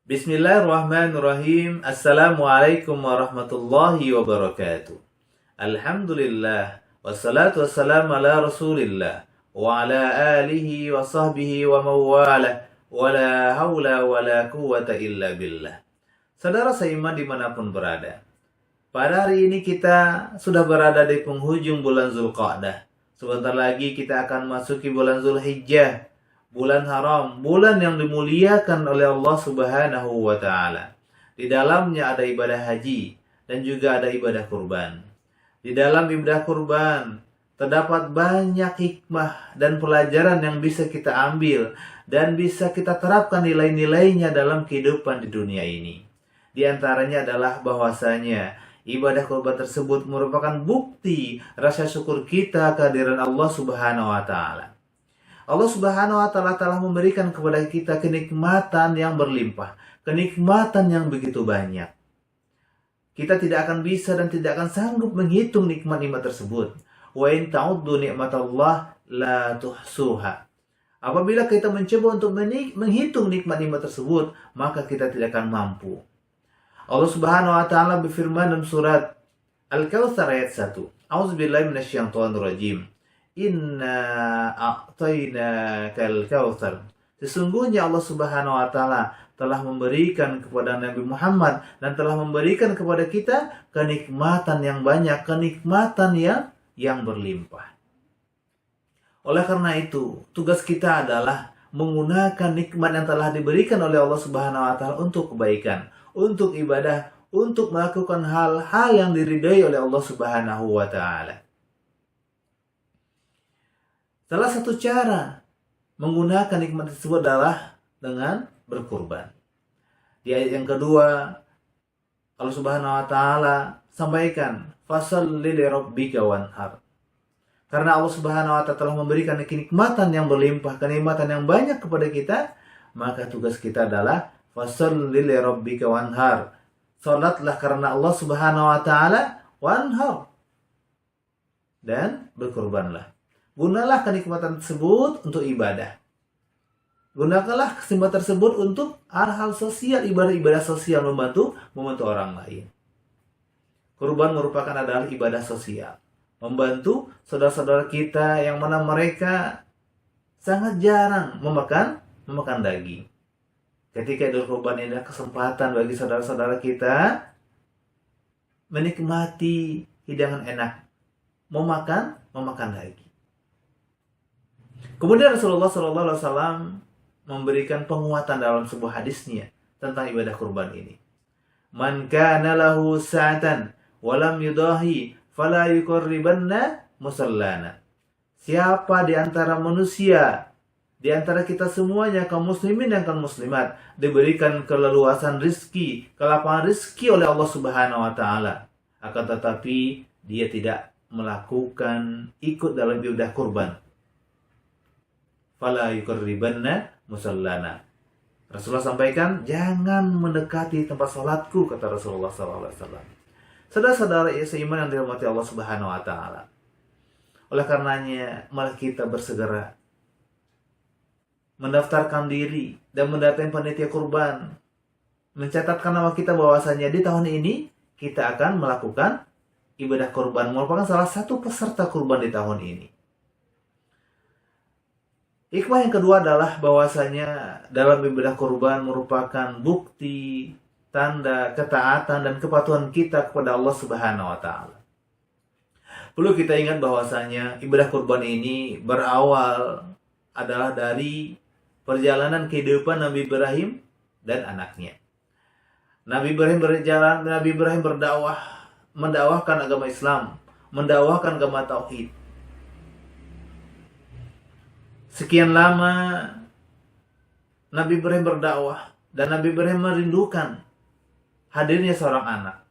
Bismillahirrahmanirrahim. Assalamualaikum warahmatullahi wabarakatuh. Alhamdulillah. Wassalatu wassalamu ala rasulillah. Wa ala alihi wa sahbihi wa mawala. Wa la hawla wa la quwata illa billah. Saudara seiman dimanapun berada. Pada hari ini kita sudah berada di penghujung bulan Zulqa'dah. Sebentar lagi kita akan masuki bulan Zulhijjah. Bulan haram, bulan yang dimuliakan oleh Allah Subhanahu wa Ta'ala. Di dalamnya ada ibadah haji dan juga ada ibadah kurban. Di dalam ibadah kurban terdapat banyak hikmah dan pelajaran yang bisa kita ambil dan bisa kita terapkan nilai-nilainya dalam kehidupan di dunia ini. Di antaranya adalah bahwasanya ibadah kurban tersebut merupakan bukti rasa syukur kita kehadiran Allah Subhanahu wa Ta'ala. Allah Subhanahu wa Ta'ala telah memberikan kepada kita kenikmatan yang berlimpah, kenikmatan yang begitu banyak. Kita tidak akan bisa dan tidak akan sanggup menghitung nikmat-nikmat tersebut. Wa in ta'uddu nikmatallah la tuhsuha. Apabila kita mencoba untuk menghitung nikmat-nikmat tersebut, maka kita tidak akan mampu. Allah Subhanahu wa Ta'ala berfirman dalam surat Al-Kautsar ayat 1. A'udzubillahi minasyaitonir rajim. Inna a'tainakal kautsar. Sesungguhnya Allah Subhanahu wa Ta'ala telah memberikan kepada Nabi Muhammad dan telah memberikan kepada kita kenikmatan yang banyak, kenikmatan yang berlimpah. Oleh karena itu, tugas kita adalah menggunakan nikmat yang telah diberikan oleh Allah Subhanahu wa Ta'ala untuk kebaikan, untuk ibadah, untuk melakukan hal-hal yang diridai oleh Allah Subhanahu wa Ta'ala. Salah satu cara menggunakan nikmat tersebut adalah dengan berkurban. Di ayat yang kedua, Allah Subhanahu wa Ta'ala sampaikan, "Fasholli lirabbika wanhar." Karena Allah Subhanahu wa Ta'ala telah memberikan kenikmatan yang berlimpah, kenikmatan yang banyak kepada kita, maka tugas kita adalah fasholli lirabbika wanhar. Salatlah karena Allah Subhanahu wa Ta'ala, wanhar. Dan berkurbanlah. Gunalah kenikmatan tersebut untuk ibadah. Gunakanlah kesempatan tersebut untuk hal-hal sosial, ibadah-ibadah sosial, membantu orang lain. Kurban merupakan adalah ibadah sosial. Membantu saudara-saudara kita yang mana mereka sangat jarang memakan daging. Ketika Idul Kurban ini adalah kesempatan bagi saudara-saudara kita menikmati hidangan enak. Mau makan daging. Kemudian Rasulullah SAW memberikan penguatan dalam sebuah hadisnya tentang ibadah kurban ini. Man kana lahu sa'atan wa lam yudahi fala yuqarribanna musallana. Siapa di antara manusia, di antara kita semuanya, kaum muslimin dan kaum muslimat, diberikan keleluasan rizki, kelapangan rizki oleh Allah Subhanahu wa Ta'ala, akan tetapi dia tidak melakukan ikut dalam ibadah kurban, fala yuqarribanna musallana. Rasulullah sampaikan, jangan mendekati tempat salatku, kata Rasulullah SAW. Saudara-saudara seiman yang dirahmati Allah Subhanahu wa Ta'ala. Oleh karenanya, malah kita bersegera mendaftarkan diri dan mendatangi panitia kurban, mencatatkan nama kita bahwasanya di tahun ini kita akan melakukan ibadah kurban, merupakan salah satu peserta kurban di tahun ini. Hikmah yang kedua adalah bahwasanya dalam ibadah kurban merupakan bukti, tanda ketaatan dan kepatuhan kita kepada Allah Subhanahu wa Ta'ala. Perlu kita ingat bahwasanya ibadah kurban ini berawal adalah dari perjalanan kehidupan Nabi Ibrahim dan anaknya. Nabi Ibrahim berdakwah, mendakwahkan agama Islam, mendakwahkan agama tauhid. Sekian lama Nabi Ibrahim berdakwah dan Nabi Ibrahim merindukan hadirnya seorang anak.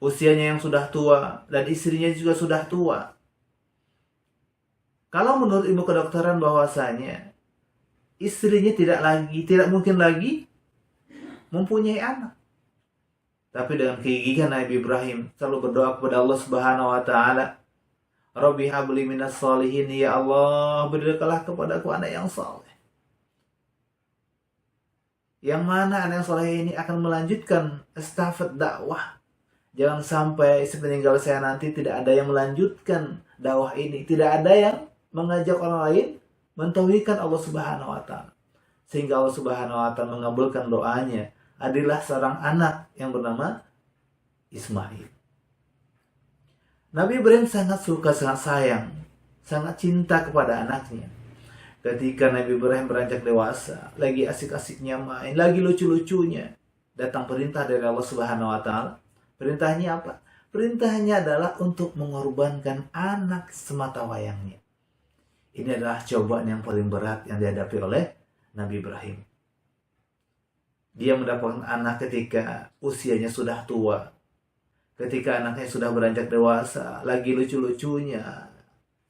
Usianya yang sudah tua dan istrinya juga sudah tua. Kalau menurut ilmu kedokteran bahwasanya istrinya tidak mungkin lagi mempunyai anak. Tapi dengan kegigihan Nabi Ibrahim selalu berdoa kepada Allah Subhanahu wa Ta'ala, Rabbi habli minas sholihin, ya Allah berikanlah kepadaku anak yang saleh. Yang mana anak yang soleh ini akan melanjutkan estafet dakwah. Jangan sampai sepeninggal saya nanti tidak ada yang melanjutkan dakwah ini. Tidak ada yang mengajak orang lain mentauhidkan Allah Subhanahu wa Ta'ala. Sehingga Allah Subhanahu wa Ta'ala mengabulkan doanya. Adalah seorang anak yang bernama Ismail. Nabi Ibrahim sangat suka, sangat sayang, sangat cinta kepada anaknya. Ketika Nabi Ibrahim beranjak dewasa, lagi asik-asiknya main, lagi lucu-lucunya, datang perintah dari Allah Subhanahu wa Ta'ala. Perintahnya apa? Perintahnya adalah untuk mengorbankan anak semata wayangnya. Ini adalah cobaan yang paling berat yang dihadapi oleh Nabi Ibrahim. Dia mendapatkan anak ketika usianya sudah tua. Ketika anaknya sudah beranjak dewasa, lagi lucu-lucunya.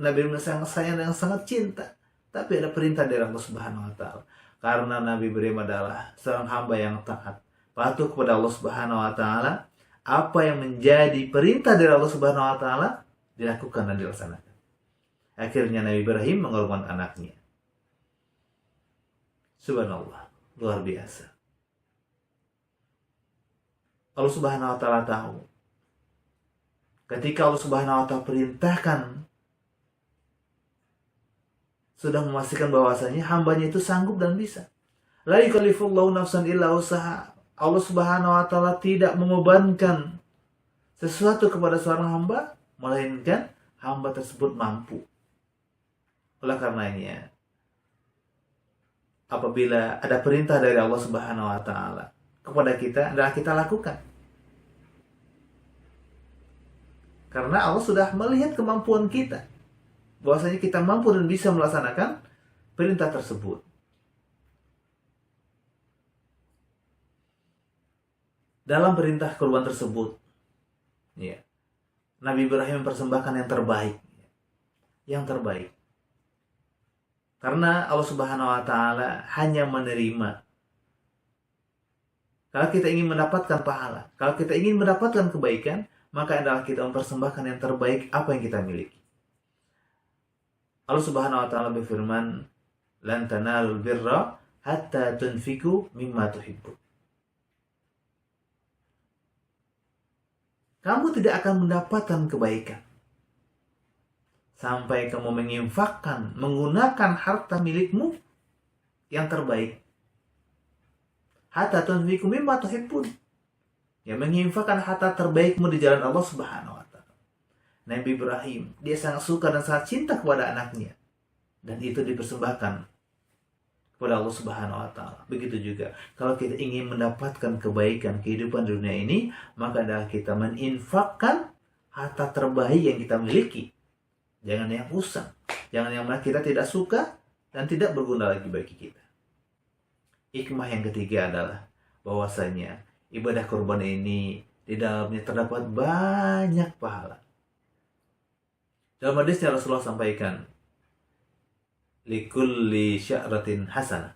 Nabi Ibrahim sangat sayang dan sangat cinta. Tapi ada perintah dari Allah Subhanahu wa Ta'ala. Karena Nabi Ibrahim adalah seorang hamba yang taat, patuh kepada Allah Subhanahu wa Ta'ala. Apa yang menjadi perintah dari Allah Subhanahu wa Ta'ala dilakukan dan dilaksanakan. Akhirnya Nabi Ibrahim mengorbankan anaknya. Subhanallah, luar biasa. Allah Subhanahu wa Ta'ala tahu. Ketika Allah Subhanahu wa Ta'ala perintahkan, sudah memastikan bahwasanya hambanya itu sanggup dan bisa. La yukallifullahu nafsan illa usaha. Allah Subhanahu wa Ta'ala tidak membebankan sesuatu kepada seorang hamba, melainkan hamba tersebut mampu. Oleh karenanya, apabila ada perintah dari Allah Subhanahu wa Ta'ala kepada kita, adalah kita lakukan. Karena Allah sudah melihat kemampuan kita, bahwasanya kita mampu dan bisa melaksanakan perintah tersebut. Dalam perintah kurban tersebut, ya, Nabi Ibrahim mempersembahkan yang terbaik. Yang terbaik. Karena Allah Subhanahu wa Ta'ala hanya menerima. Kalau kita ingin mendapatkan pahala, kalau kita ingin mendapatkan kebaikan, maka adalah kita mempersembahkan yang terbaik apa yang kita miliki. Allah Subhanahu wa Ta'ala berfirman, "Lan tanalul birra hatta tunfiqu mimma tuhibbun." Kamu tidak akan mendapatkan kebaikan sampai kamu menginfakkan, menggunakan harta milikmu yang terbaik. Hatta tunfiqu mimma tuhibbun. Ya, menginfakkan harta terbaikmu di jalan Allah Subhanahu wa Ta'ala. Nabi Ibrahim, dia sangat suka dan sangat cinta kepada anaknya. Dan itu dipersembahkan kepada Allah Subhanahu wa Ta'ala. Begitu juga, kalau kita ingin mendapatkan kebaikan kehidupan di dunia ini, maka adalah kita meninfakkan harta terbaik yang kita miliki. Jangan yang usang, jangan yang mana kita tidak suka dan tidak berguna lagi bagi kita. Hikmah yang ketiga adalah bahwasanya ibadah kurban ini di dalamnya terdapat banyak pahala. Dalam hadisnya Rasulullah sampaikan, likulli sya'ratin hasanah,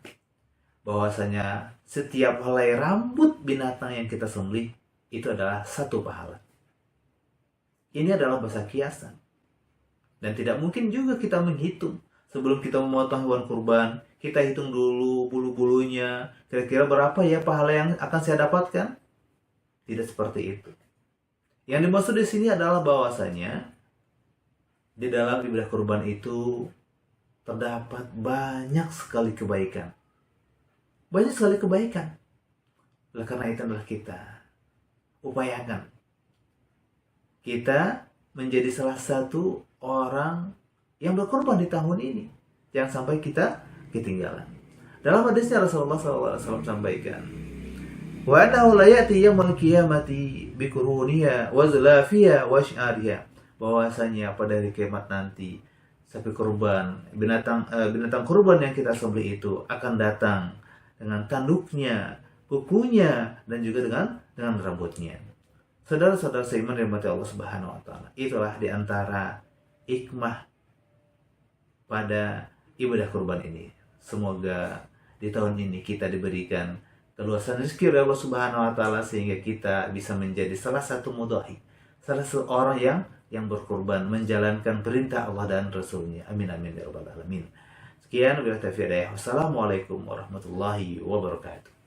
bahwasanya setiap helai rambut binatang yang kita sembelih itu adalah satu pahala. Ini adalah bahasa kiasan. Dan tidak mungkin juga kita menghitung. Sebelum kita memotong hewan kurban, kita hitung dulu bulu-bulunya. Kira-kira berapa ya pahala yang akan saya dapatkan? Tidak seperti itu. Yang dimaksud di sini adalah bahwasanya di dalam ibadah kurban itu terdapat banyak sekali kebaikan. Banyak sekali kebaikan. Oleh karena itu adalah kita upayakan. Kita menjadi salah satu orang yang berkorban di tahun ini. Jangan sampai kita ketinggalan. Dalam hadisnya Rasulullah SAW sampaikan, wa annahu la ya'ti yaumul qiyamati bi quruniha wa zulafiha wa sy'ariha, bahwasanya pada hari kiamat nanti sapi kurban, binatang kurban yang kita sembelih itu akan datang dengan tanduknya, kukunya, dan juga dengan rambutnya. Saudara-saudara seiman yang dirahmati Allah Subhanahu wa Ta'ala, itulah di antara hikmah pada ibadah kurban ini. Semoga di tahun ini kita diberikan keluasan rezeki dari Allah Subhanahu wa Ta'ala sehingga kita bisa menjadi salah satu mudhahi, salah satu orang yang berkurban menjalankan perintah Allah dan Rasulnya. Amin amin ya rabbal alamin. Sekian, wabillahi taufiq. Wassalamualaikum warahmatullahi wabarakatuh.